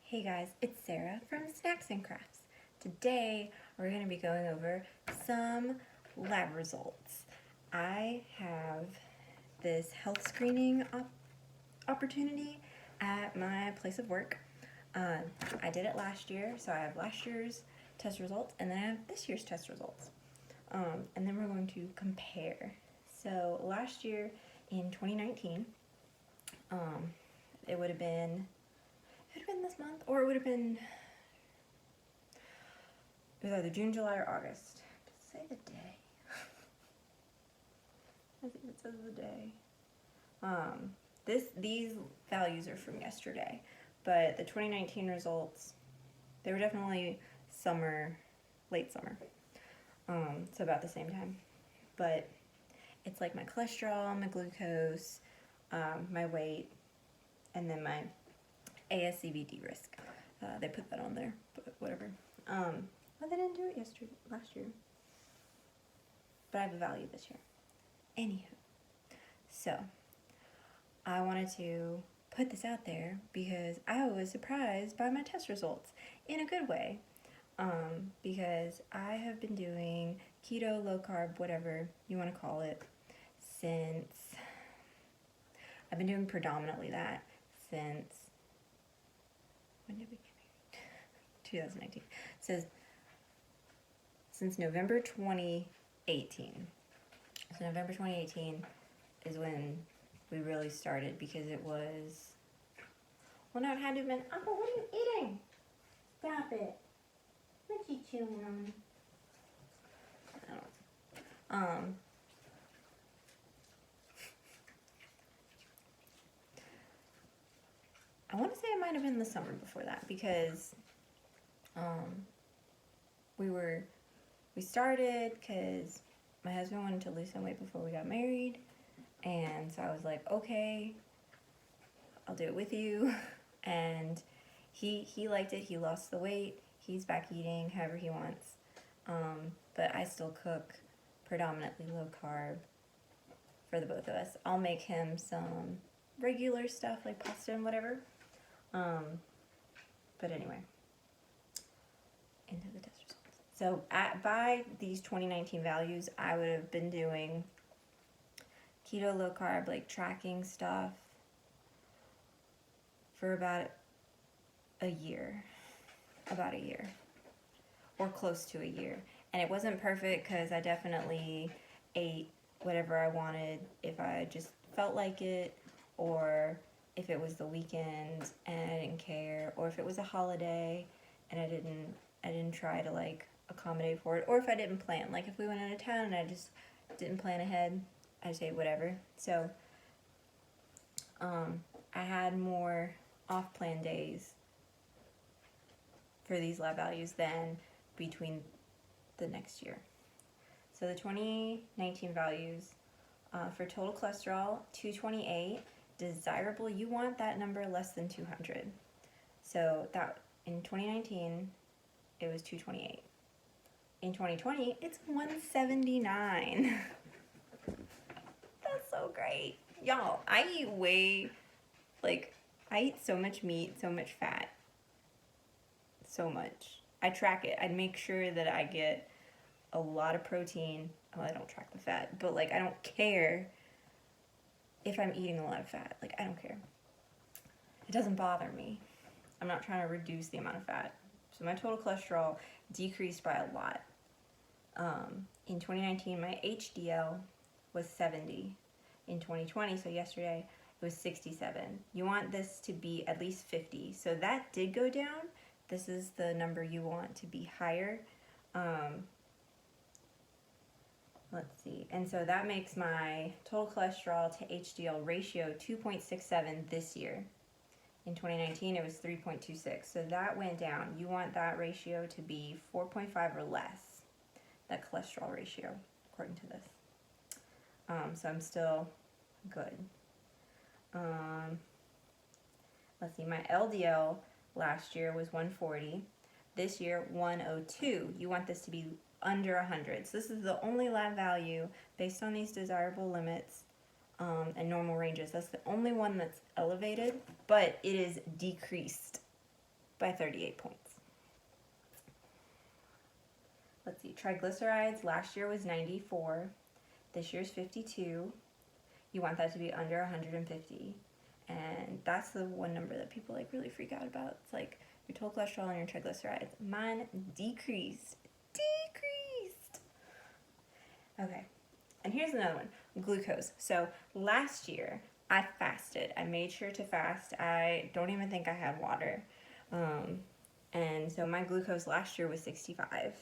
Hey guys, it's Sarah from Snacks and Crafts. Today we're going to be going over some lab results. I have this health screening opportunity at my place of work. I did it last year, so I have last year's test results and then I have this year's test results. And then we're going to compare. So last year in 2019, it would have been this month, or it would have been, it was either June, July, or August. Does it say the day? I think it says the day. These values are from yesterday, but the 2019 results, they were definitely late summer, so about the same time. But it's like my cholesterol, my glucose, my weight, and then my ASCVD risk. They put that on there, but whatever. Well, they didn't do it last year. But I have a value this year. Anywho, so I wanted to put this out there because I was surprised by my test results in a good way. Because I have been doing keto, low carb, whatever you want to call it, since I've been doing predominantly that since, when did we get married? 2019. It says since November 2018. So November 2018 is when we really started, because it was, well, no, it had to have been, Uncle, what are you eating? Stop it. What you chewing on? I don't. I want to say it might have been the summer before that, because we started because my husband wanted to lose some weight before we got married, and so I was like, okay, I'll do it with you. And he liked it. He lost the weight. He's back eating however he wants, but I still cook predominantly low carb for the both of us. I'll make him some regular stuff like pasta and whatever. But anyway, into the test results. So by these 2019 values, I would have been doing keto, low carb, like tracking stuff for about a year, or close to a year. And it wasn't perfect because I definitely ate whatever I wanted if I just felt like it, or if it was the weekend and I didn't care, or if it was a holiday and I didn't try to like accommodate for it, or if I didn't plan, like if we went out of town and I just didn't plan ahead, I just ate whatever. So I had more off-plan days for these lab values than between the next year. So the 2019 values for total cholesterol, 228. Desirable, you want that number less than 200. So that in 2019, it was 228. In 2020, it's 179. That's so great. Y'all, I eat so much meat, so much fat, so much. I track it. I make sure that I get a lot of protein. Well, I don't track the fat, but like I don't care if I'm eating a lot of fat. Like I don't care. It doesn't bother me. I'm not trying to reduce the amount of fat. So my total cholesterol decreased by a lot. In 2019, my HDL was 70. In 2020, so yesterday, it was 67. You want this to be at least 50. So that did go down. This is the number you want to be higher. Let's see. And so that makes my total cholesterol to HDL ratio 2.67 this year. In 2019, it was 3.26. So that went down. You want that ratio to be 4.5 or less, that cholesterol ratio, according to this. So I'm still good. Let's see, my LDL last year was 140. This year, 102. You want this to be under 100. So this is the only lab value based on these desirable limits and normal ranges. That's the only one that's elevated, but it is decreased by 38 points. Let's see, triglycerides last year was 94, this year's 52. You want that to be under 150. And that's the one number that people like really freak out about. It's like your total cholesterol and your triglycerides. Mine decreased. Okay, and here's another one, glucose. So last year I fasted. I made sure to fast. I don't even think I had water. And so my glucose last year was 65,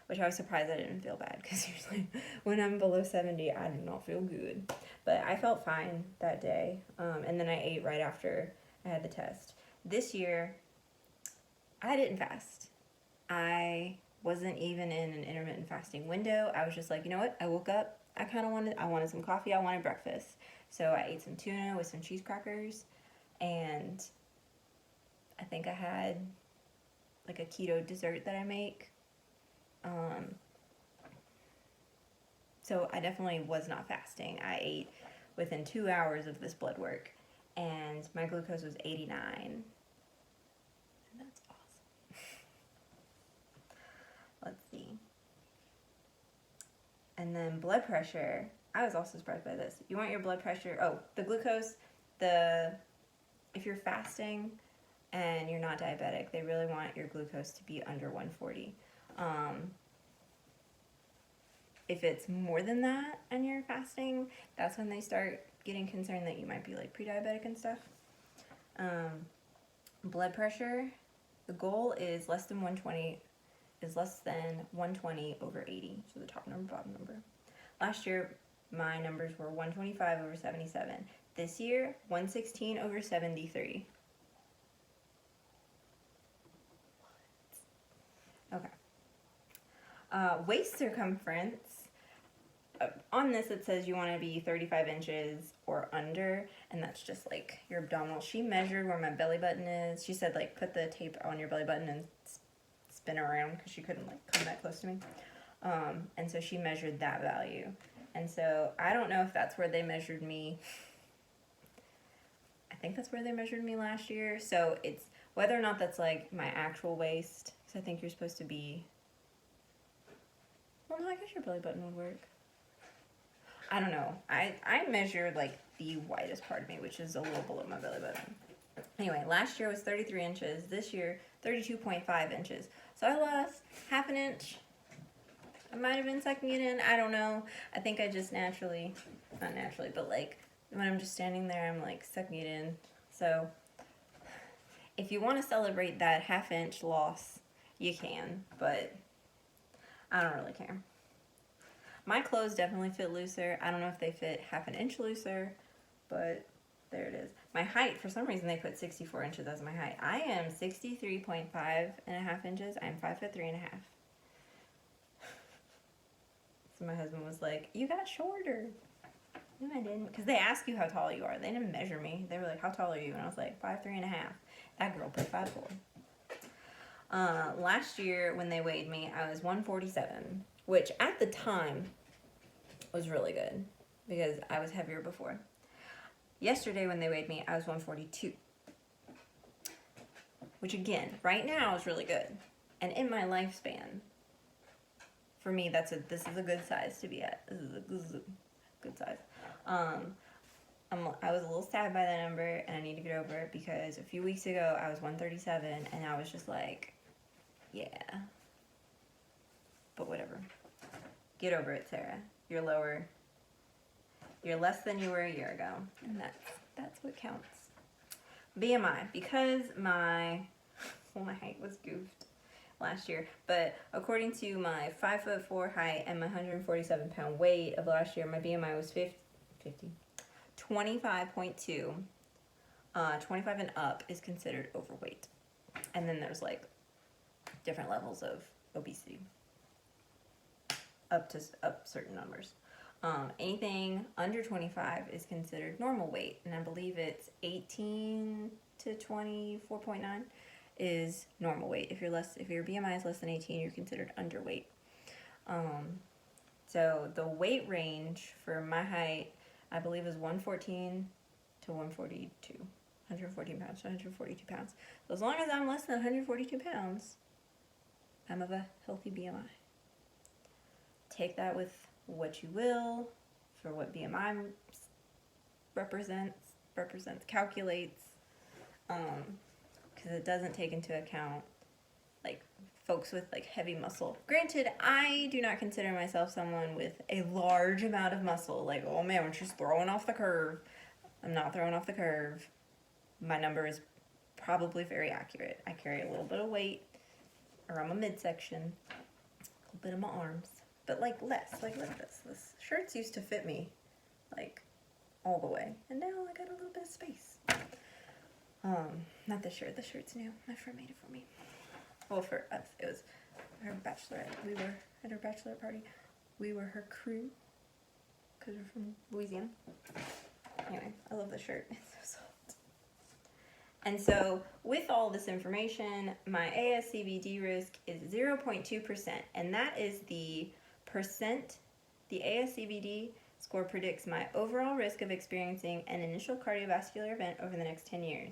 which I was surprised I didn't feel bad, because usually when I'm below 70, I do not feel good. But I felt fine that day, and then I ate right after I had the test. This year, I didn't fast. I wasn't even in an intermittent fasting window. I was just like, you know what? I woke up, I wanted some coffee, I wanted breakfast. So I ate some tuna with some cheese crackers, and I think I had like a keto dessert that I make. So I definitely was not fasting. I ate within 2 hours of this blood work, and my glucose was 89. And that's awesome. Let's see. And then blood pressure. I was also surprised by this. You want your blood pressure, the glucose, if you're fasting and you're not diabetic, they really want your glucose to be under 140. If it's more than that and you're fasting, that's when they start getting concerned that you might be like pre-diabetic and stuff. Blood pressure, the goal is less than 120 over 80. So the top number, bottom number. Last year, my numbers were 125 over 77. This year, 116 over 73. Okay. Waist circumference. On this it says you want to be 35 inches or under, and that's just like your abdominal. She measured where my belly button is. She said like put the tape on your belly button and spin around, because she couldn't like come that close to me. And so she measured that value. And so I don't know if that's where they measured me. I think that's where they measured me last year. So it's whether or not that's like my actual waist, because I think you're supposed to be, well, no, I guess your belly button would work. I don't know. I measured like the widest part of me, which is a little below my belly button. Anyway, last year was 33 inches. This year, 32.5 inches. So I lost half an inch. I might have been sucking it in. I don't know. I think I just not naturally, but like when I'm just standing there, I'm like sucking it in. So if you want to celebrate that half-inch loss, you can, but I don't really care. My clothes definitely fit looser. I don't know if they fit half an inch looser, but there it is. My height, for some reason they put 64 inches as my height. I am 63.5 and a half inches. I'm 5'3.5". So my husband was like, you got shorter. No, I didn't. Because they ask you how tall you are. They didn't measure me. They were like, how tall are you? And I was like, 5'3.5". That girl put 5'4". Last year when they weighed me, I was 147, which at the time was really good because I was heavier before. Yesterday when they weighed me, I was 142, which again, right now is really good. And in my lifespan, for me, this is a good size to be at. This is a good size. I was a little sad by that number, and I need to get over it because a few weeks ago I was 137, and I was just like, yeah. But whatever. Get over it, Sarah. You're lower. You're less than you were a year ago, and that's what counts. BMI, because my height was goofed last year, but according to my 5'4" height and my 147-pound weight of last year, my BMI was 25.2. 25 and up is considered overweight, and then there's like different levels of obesity up certain numbers. Anything under 25 is considered normal weight, and I believe it's 18 to 24.9 is normal weight. If your BMI is less than 18, you're considered underweight. So the weight range for my height, I believe, is 114 to 142. 114 pounds to 142 pounds. So as long as I'm less than 142 pounds, I'm of a healthy BMI. Take that with what you will for what BMI represents, calculates, because it doesn't take into account like folks with like heavy muscle. Granted, I do not consider myself someone with a large amount of muscle. Like, oh man, I'm just throwing off the curve. I'm not throwing off the curve. My number is probably very accurate. I carry a little bit of weight around my midsection, a little bit of my arms, but like less. Like look at this. This shirts used to fit me like all the way, and now I got a little bit of space. Not this shirt. The shirt's new. My friend made it for me. Well, for us, it was her bachelorette. We were at her bachelorette party. We were her crew because we're from Louisiana. Anyway, I love the shirt. It's so soft. And so, with all this information, my ASCVD risk is 0.2%, and that is the percent. The ASCVD score predicts my overall risk of experiencing an initial cardiovascular event over the next 10 years.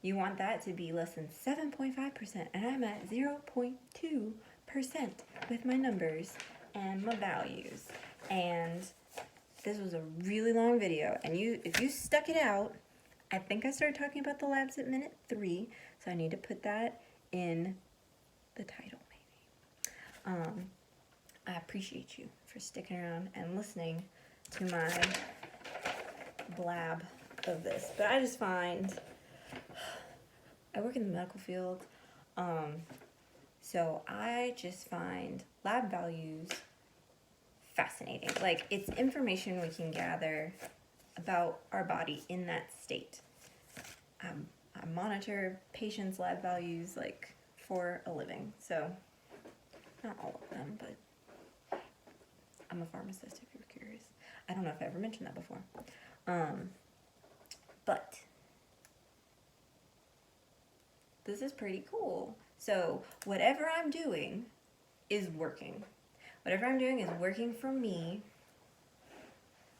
You want that to be less than 7.5%, and I'm at 0.2% with my numbers and my values. And this was a really long video, and if you stuck it out, I think I started talking about the labs at minute 3, so I need to put that in the title maybe. I appreciate you for sticking around and listening to my blab of this, but I just find, I work in the medical field, so I just find lab values fascinating. Like, it's information we can gather about our body in that state. I monitor patients' lab values like for a living, so not all of them, but I'm a pharmacist if you're curious. I don't know if I ever mentioned that before. But this is pretty cool. So whatever I'm doing is working. Whatever I'm doing is working for me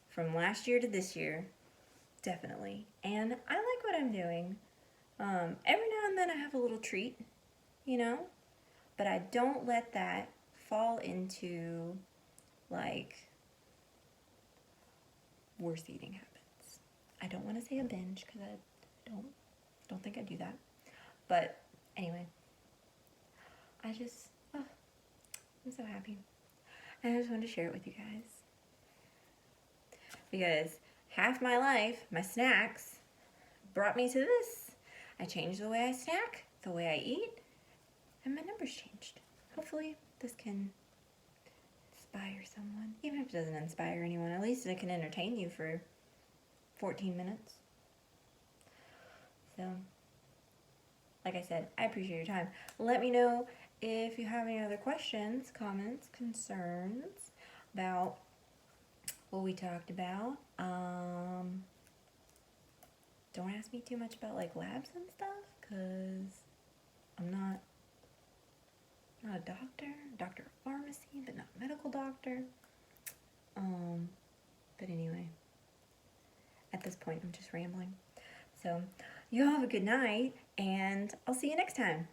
from last year to this year, definitely. And I like what I'm doing. Every now and then I have a little treat, you know? But I don't let that fall into, like, worse eating habits. I don't want to say a binge, because I don't think I do that. But anyway, I'm so happy. And I just wanted to share it with you guys. Because half my life, my snacks, brought me to this. I changed the way I snack, the way I eat, and my numbers changed. Hopefully this can inspire someone. Even if it doesn't inspire anyone, at least it can entertain you for 14 minutes. So, like I said, I appreciate your time. Let me know if you have any other questions, comments, concerns about what we talked about. Don't ask me too much about like labs and stuff, because I'm not a doctor of pharmacy, but not a medical doctor. But anyway, at this point I'm just rambling. So you all have a good night, and I'll see you next time.